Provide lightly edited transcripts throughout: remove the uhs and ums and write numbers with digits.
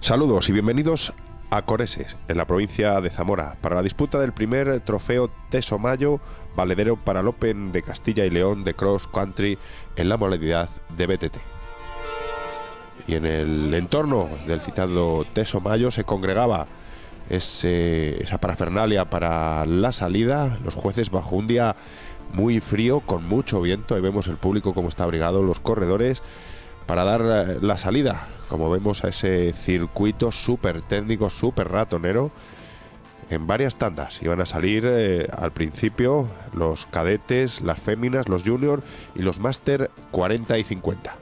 Saludos y bienvenidos a Coreses, en la provincia de Zamora, para la disputa del primer trofeo Teso Mayo, valedero para el Open de Castilla y León de Cross Country en la modalidad de BTT. Y en el entorno del citado Teso Mayo se congregaba esa parafernalia para la salida, los jueces bajo un día muy frío, con mucho viento. Ahí vemos el público como está abrigado, los corredores, para dar la salida, como vemos, a ese circuito súper técnico, súper ratonero. En varias tandas iban a salir al principio los cadetes, las féminas, los juniors y los máster 40 y 50.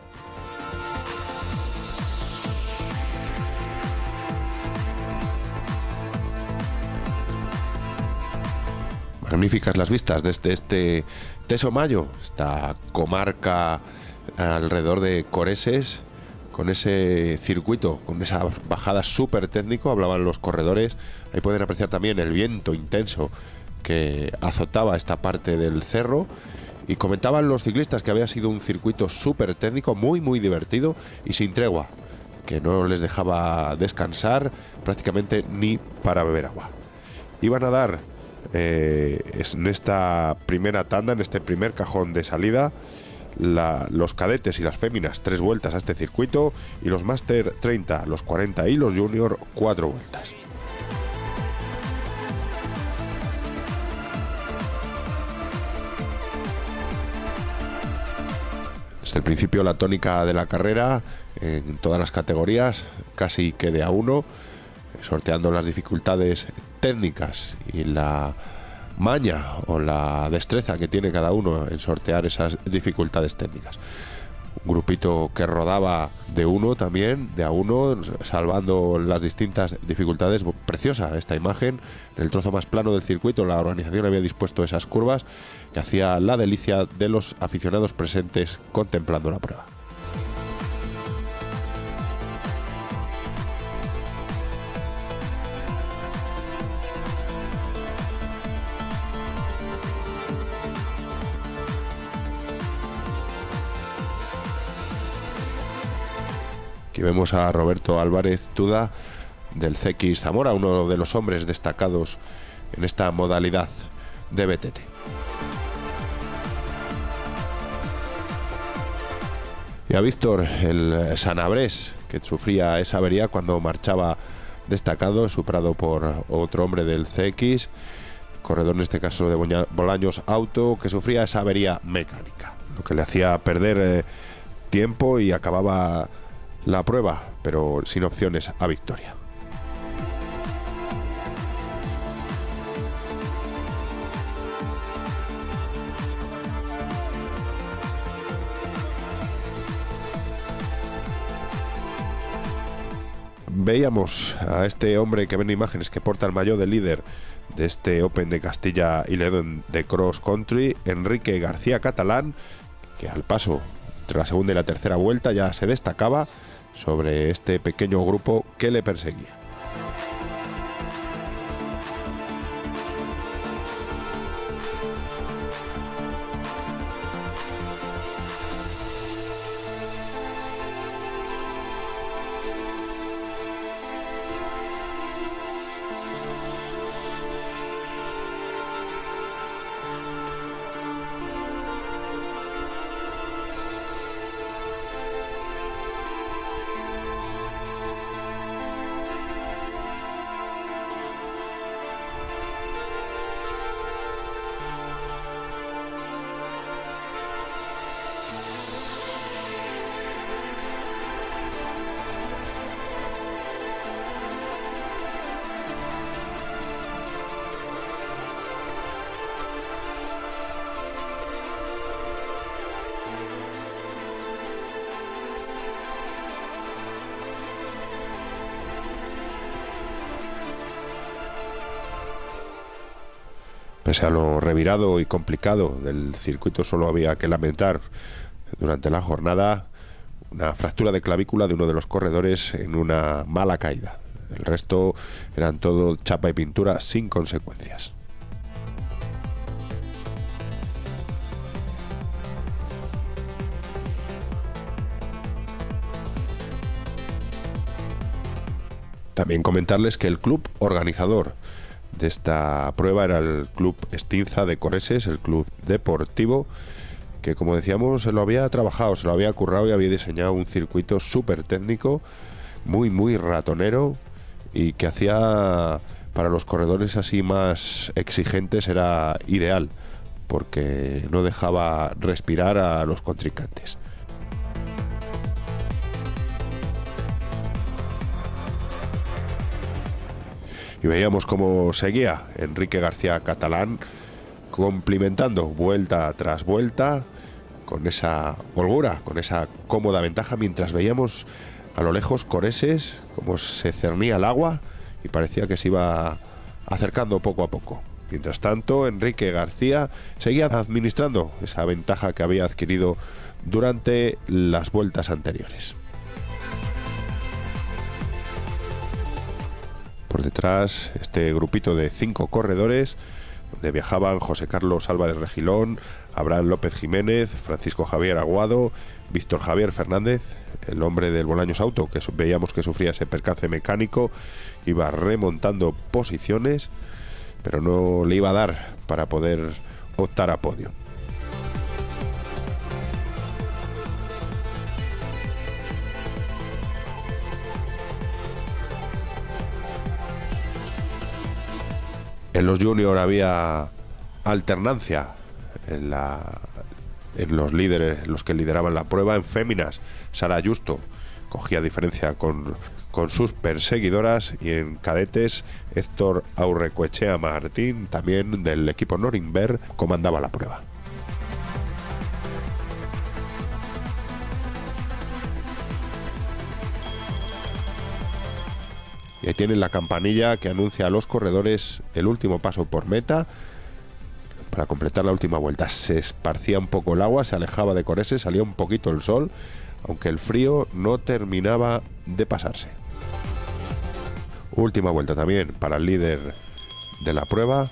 Magníficas las vistas desde este Teso Mayo, esta comarca alrededor de Coreses, con ese circuito, con esa bajada súper técnico. Hablaban los corredores, ahí pueden apreciar también el viento intenso que azotaba esta parte del cerro, y comentaban los ciclistas que había sido un circuito súper técnico, muy divertido y sin tregua, que no les dejaba descansar prácticamente ni para beber agua. Iban a dar en esta primera tanda, en este primer cajón de salida, los cadetes y las féminas 3 vueltas a este circuito, y los máster 30, los 40 y los junior 4 vueltas. Desde el principio la tónica de la carrera en todas las categorías casi que de a uno, sorteando las dificultades técnicas y la maña o la destreza que tiene cada uno en sortear esas dificultades técnicas. Un grupito que rodaba de uno también, de a uno, salvando las distintas dificultades. Preciosa esta imagen. En el trozo más plano del circuito la organización había dispuesto esas curvas que hacía la delicia de los aficionados presentes contemplando la prueba. Aquí vemos a Roberto Álvarez Tuda del CX Zamora, uno de los hombres destacados en esta modalidad de BTT. Y a Víctor, el sanabrés, que sufría esa avería cuando marchaba destacado, superado por otro hombre del CX, corredor en este caso de Bolaños Auto, que sufría esa avería mecánica, lo que le hacía perder tiempo y acababa la prueba, pero sin opciones a victoria. Veíamos a este hombre que ven imágenes, que porta el maillot de líder de este Open de Castilla y León de Cross Country, Enrique García Catalán, que al paso entre la segunda y la tercera vuelta ya se destacaba sobre este pequeño grupo que le perseguía. Pese a lo revirado y complicado del circuito, solo había que lamentar durante la jornada una fractura de clavícula de uno de los corredores en una mala caída. El resto eran todo chapa y pintura sin consecuencias. También comentarles que el club organizador de esta prueba era el Club Estinza de Coreses, el club deportivo, que como decíamos se lo había trabajado, se lo había currado y había diseñado un circuito súper técnico, muy ratonero, y que hacía para los corredores así más exigentes era ideal, porque no dejaba respirar a los contrincantes. Y veíamos cómo seguía Enrique García Catalán, cumplimentando vuelta tras vuelta, con esa holgura, con esa cómoda ventaja, mientras veíamos a lo lejos Coreses como se cernía el agua y parecía que se iba acercando poco a poco. Mientras tanto, Enrique García seguía administrando esa ventaja que había adquirido durante las vueltas anteriores. Por detrás, este grupito de 5 corredores, donde viajaban José Carlos Álvarez Regilón, Abraham López Jiménez, Francisco Javier Aguado, Víctor Javier Fernández, el hombre del Bolaños Auto, que veíamos que sufría ese percance mecánico, iba remontando posiciones, pero no le iba a dar para poder optar a podio. En los juniors había alternancia en los líderes, los que lideraban la prueba. En féminas, Sara Justo cogía diferencia con sus perseguidoras, y en cadetes, Héctor Aurrecoechea Martín, también del equipo Norimberg, comandaba la prueba. Y ahí tienen la campanilla que anuncia a los corredores el último paso por meta para completar la última vuelta. Se esparcía un poco el agua, se alejaba de Coreses, salía un poquito el sol, aunque el frío no terminaba de pasarse. Última vuelta también para el líder de la prueba.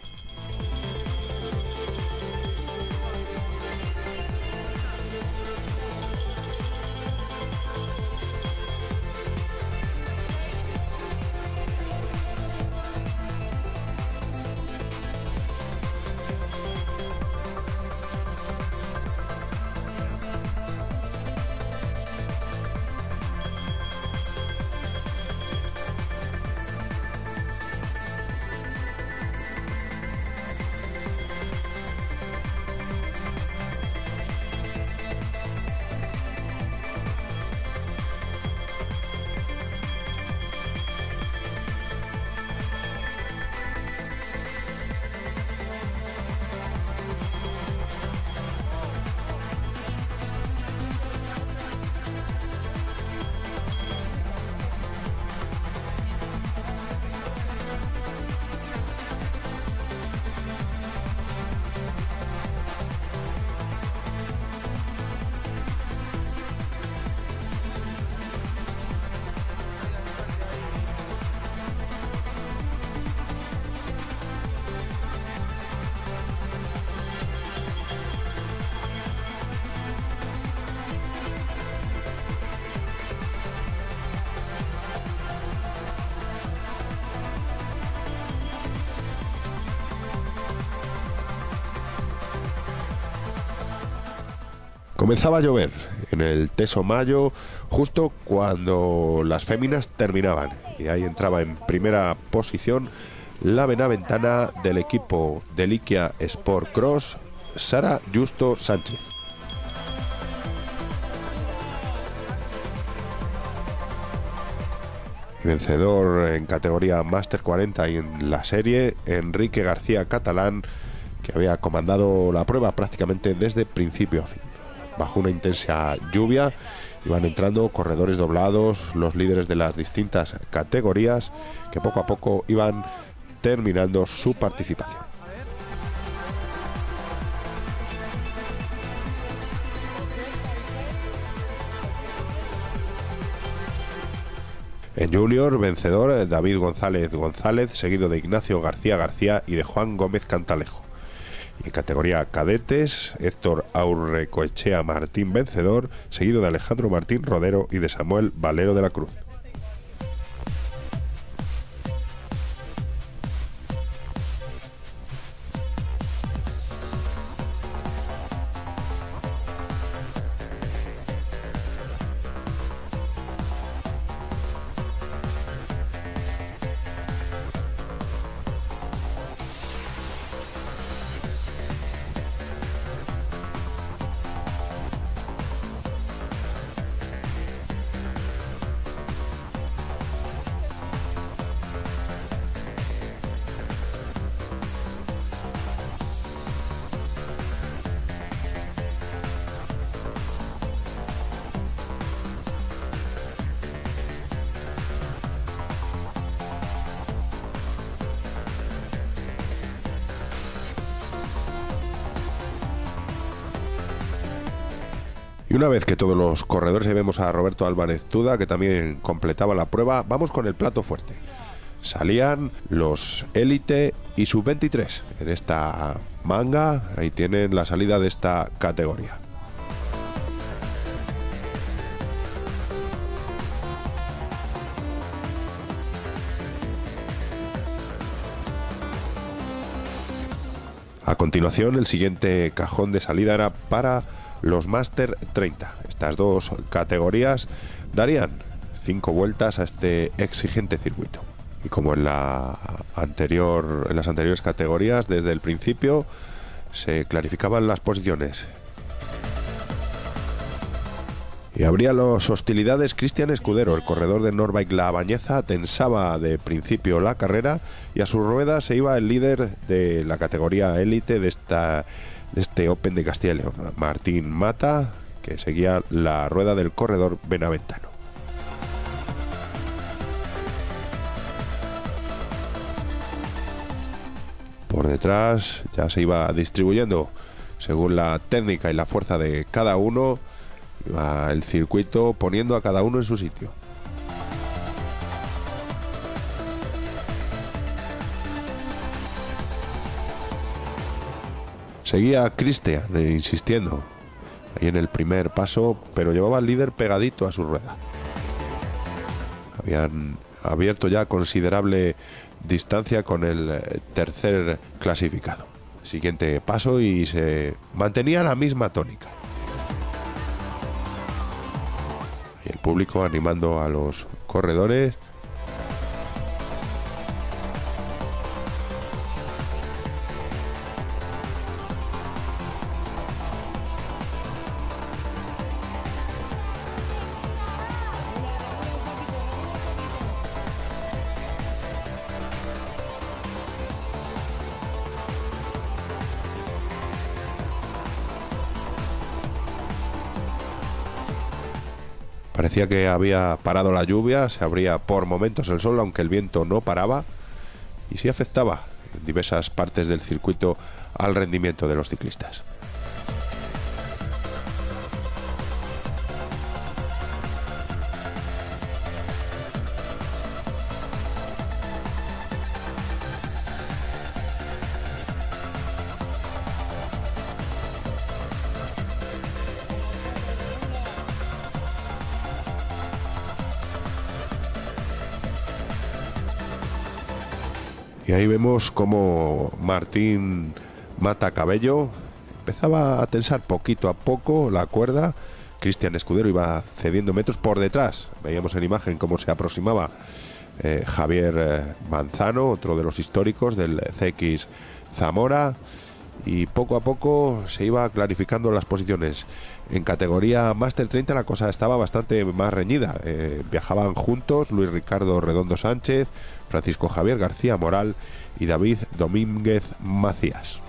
Comenzaba a llover en el Teso Mayo justo cuando las féminas terminaban, y ahí entraba en primera posición la benaventana del equipo de Liquia Sport Cross, Sara Justo Sánchez. Y vencedor en categoría Máster 40 y en la serie, Enrique García Catalán, que había comandado la prueba prácticamente desde principio a fin. Bajo una intensa lluvia iban entrando corredores doblados, los líderes de las distintas categorías, que poco a poco iban terminando su participación. En junior, vencedor David González, seguido de Ignacio García y de Juan Gómez Cantalejo. Y en categoría cadetes, Héctor Aurrecoechea Martín, vencedor, seguido de Alejandro Martín Rodero y de Samuel Valero de la Cruz. Y una vez que todos los corredores, ahí vemos a Roberto Álvarez Tuda, que también completaba la prueba, vamos con el plato fuerte. Salían los élite y sub-23 en esta manga. Ahí tienen la salida de esta categoría. A continuación, el siguiente cajón de salida era para los Máster 30. Estas dos categorías darían 5 vueltas a este exigente circuito. Y como en las anteriores categorías, desde el principio se clarificaban las posiciones. Y habría las hostilidades. Cristian Escudero, el corredor de Norbike La Bañeza, tensaba de principio la carrera y a su rueda se iba el líder de la categoría élite de este Open de Castilla y León, Martín Mata, que seguía la rueda del corredor benaventano. Por detrás ya se iba distribuyendo según la técnica y la fuerza de cada uno. Iba el circuito poniendo a cada uno en su sitio. Seguía Cristian insistiendo ahí en el primer paso, pero llevaba al líder pegadito a su rueda. Habían abierto ya considerable distancia con el tercer clasificado. Siguiente paso y se mantenía la misma tónica. Y el público animando a los corredores. Parecía que había parado la lluvia, se abría por momentos el sol, aunque el viento no paraba y sí afectaba en diversas partes del circuito al rendimiento de los ciclistas. Y ahí vemos cómo Martín Mata Cabello empezaba a tensar poquito a poco la cuerda. Cristian Escudero iba cediendo metros por detrás. Veíamos en imagen cómo se aproximaba Javier Manzano, otro de los históricos del CX Zamora. Y poco a poco se iba clarificando las posiciones. En categoría Máster 30 la cosa estaba bastante más reñida. Viajaban juntos Luis Ricardo Redondo Sánchez, Francisco Javier García Moral y David Domínguez Macías.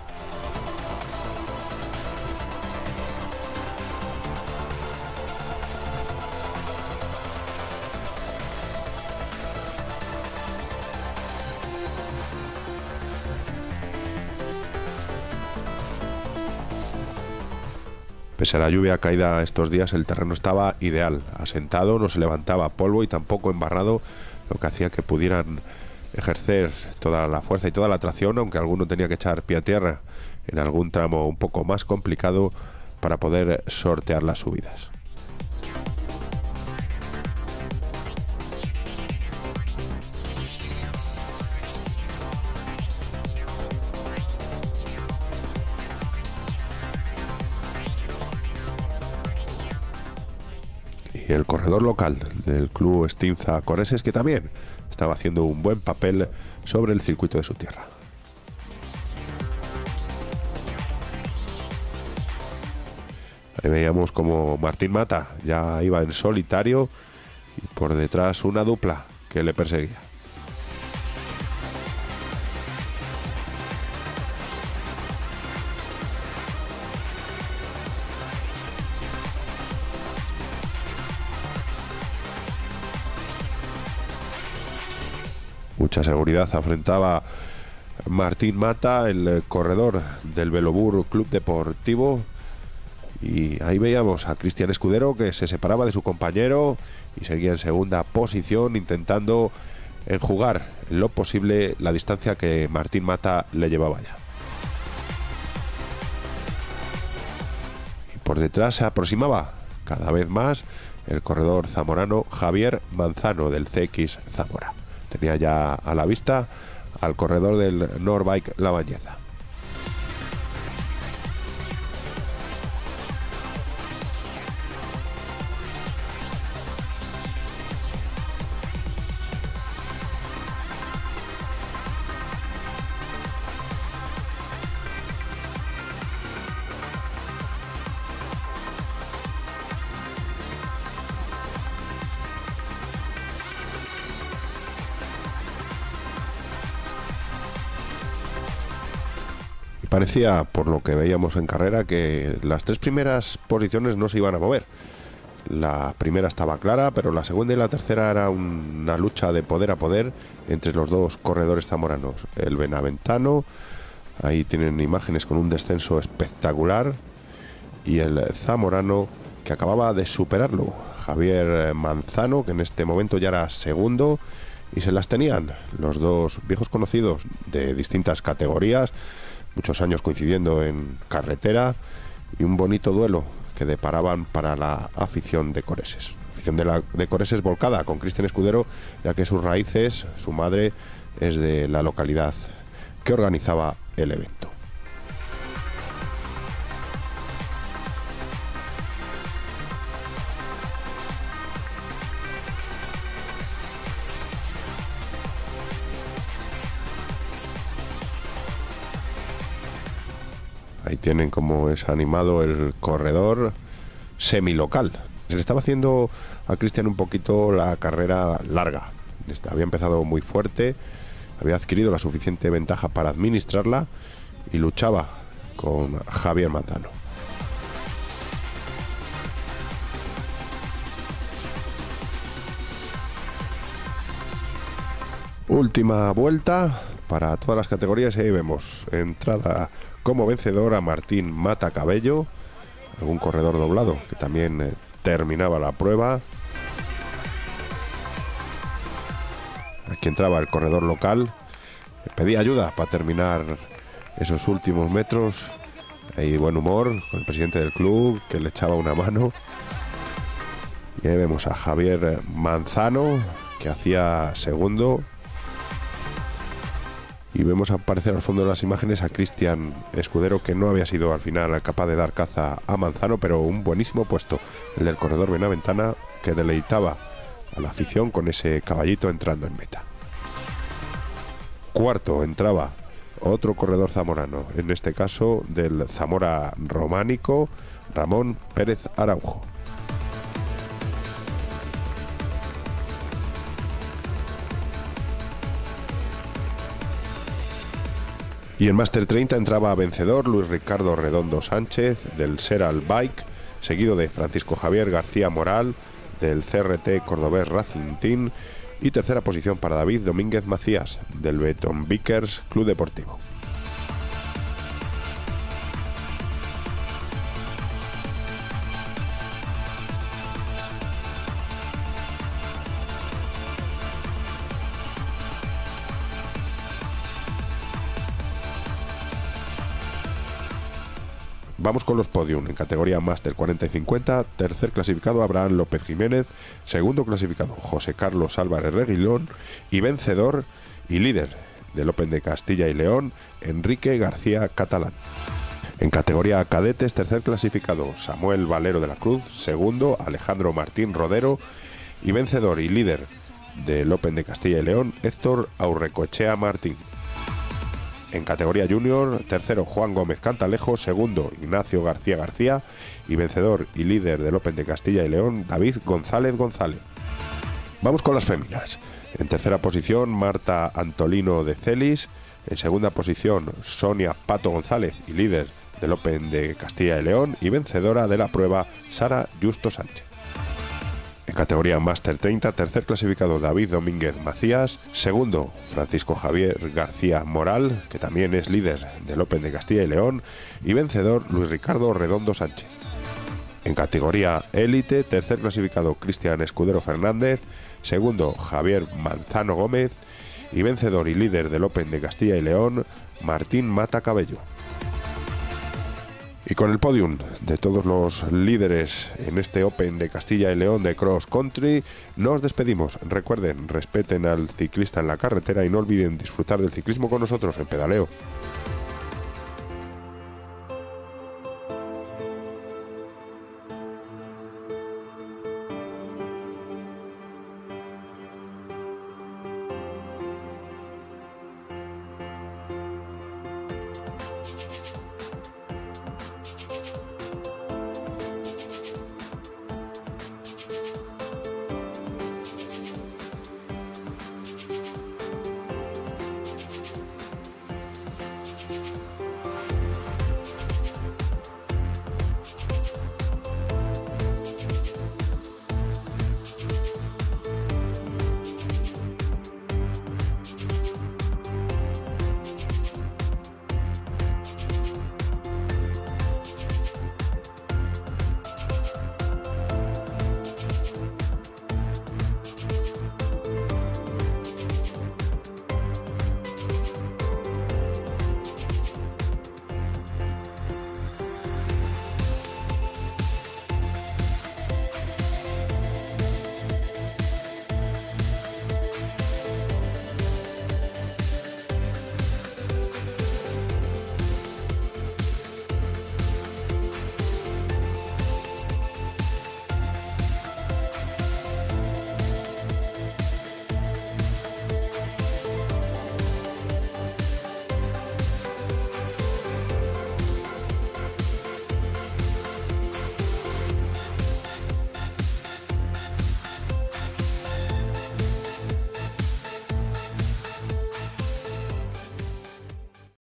Pese a la lluvia caída estos días, el terreno estaba ideal, asentado, no se levantaba polvo y tampoco embarrado, lo que hacía que pudieran ejercer toda la fuerza y toda la tracción, aunque alguno tenía que echar pie a tierra en algún tramo un poco más complicado para poder sortear las subidas. Y el corredor local del club Estinza Coreses, que también estaba haciendo un buen papel sobre el circuito de su tierra. Ahí veíamos como Martín Mata ya iba en solitario y por detrás una dupla que le perseguía. Mucha seguridad afrontaba Martín Mata, el corredor del Velobur Club Deportivo, Y ahí veíamos a Cristian Escudero, que se separaba de su compañero y seguía en segunda posición, intentando enjugar en lo posible la distancia que Martín Mata le llevaba ya. Y por detrás se aproximaba cada vez más el corredor zamorano Javier Manzano, del CX Zamora. Tenía ya a la vista al corredor del Norbike La Bañeza. Parecía, por lo que veíamos en carrera, que las tres primeras posiciones no se iban a mover. La primera estaba clara, pero la segunda y la tercera era una lucha de poder a poder entre los dos corredores zamoranos. El benaventano, ahí tienen imágenes con un descenso espectacular, y el zamorano, que acababa de superarlo, Javier Manzano, que en este momento ya era segundo, y se las tenían los dos viejos conocidos de distintas categorías, muchos años coincidiendo en carretera, y un bonito duelo que deparaban para la afición de Coreses. Afición de Coreses volcada con Cristian Escudero, ya que sus raíces, su madre, es de la localidad que organizaba el evento. Ahí tienen como es animado el corredor semilocal. Se le estaba haciendo a Cristian un poquito la carrera larga. Había empezado muy fuerte, había adquirido la suficiente ventaja para administrarla y luchaba con Javier Manzano. Última vuelta para todas las categorías, y ahí vemos entrada como vencedor a Martín Mata Cabello, algún corredor doblado que también terminaba la prueba. Aquí entraba el corredor local, pedía ayuda para terminar esos últimos metros. Hay buen humor con el presidente del club, que le echaba una mano. Y ahí vemos a Javier Manzano, que hacía segundo. Y vemos aparecer al fondo de las imágenes a Cristian Escudero, que no había sido al final capaz de dar caza a Manzano, pero un buenísimo puesto, el del corredor benaventana, que deleitaba a la afición con ese caballito entrando en meta. Cuarto entraba otro corredor zamorano, en este caso del Zamora Románico, Ramón Pérez Araujo. Y en Máster 30 entraba vencedor Luis Ricardo Redondo Sánchez, del Seral Bike, seguido de Francisco Javier García Moral, del CRT Cordobés Racing Team, y tercera posición para David Domínguez Macías, del Beton Vickers Club Deportivo. Vamos con los podium. En categoría Máster 40 y 50, tercer clasificado Abraham López Jiménez, segundo clasificado José Carlos Álvarez Reguilón, y vencedor y líder del Open de Castilla y León, Enrique García Catalán. En categoría cadetes, tercer clasificado Samuel Valero de la Cruz, segundo Alejandro Martín Rodero, y vencedor y líder del Open de Castilla y León, Héctor Aurrecoechea Martín. En categoría junior, tercero Juan Gómez Cantalejo, segundo Ignacio García García, y vencedor y líder del Open de Castilla y León, David González González. Vamos con las féminas. En tercera posición, Marta Antolino de Celis. En segunda posición, Sonia Pato González, y líder del Open de Castilla y León, y vencedora de la prueba, Sara Justo Sánchez. En categoría Máster 30, tercer clasificado David Domínguez Macías, segundo Francisco Javier García Moral, que también es líder del Open de Castilla y León, y vencedor Luis Ricardo Redondo Sánchez. En categoría élite, tercer clasificado Cristian Escudero Fernández, segundo Javier Manzano Gómez y vencedor y líder del Open de Castilla y León, Martín Mata Cabello. Y con el podium de todos los líderes en este Open de Castilla y León de Cross Country, nos despedimos. Recuerden, respeten al ciclista en la carretera y no olviden disfrutar del ciclismo con nosotros en Pedaleo.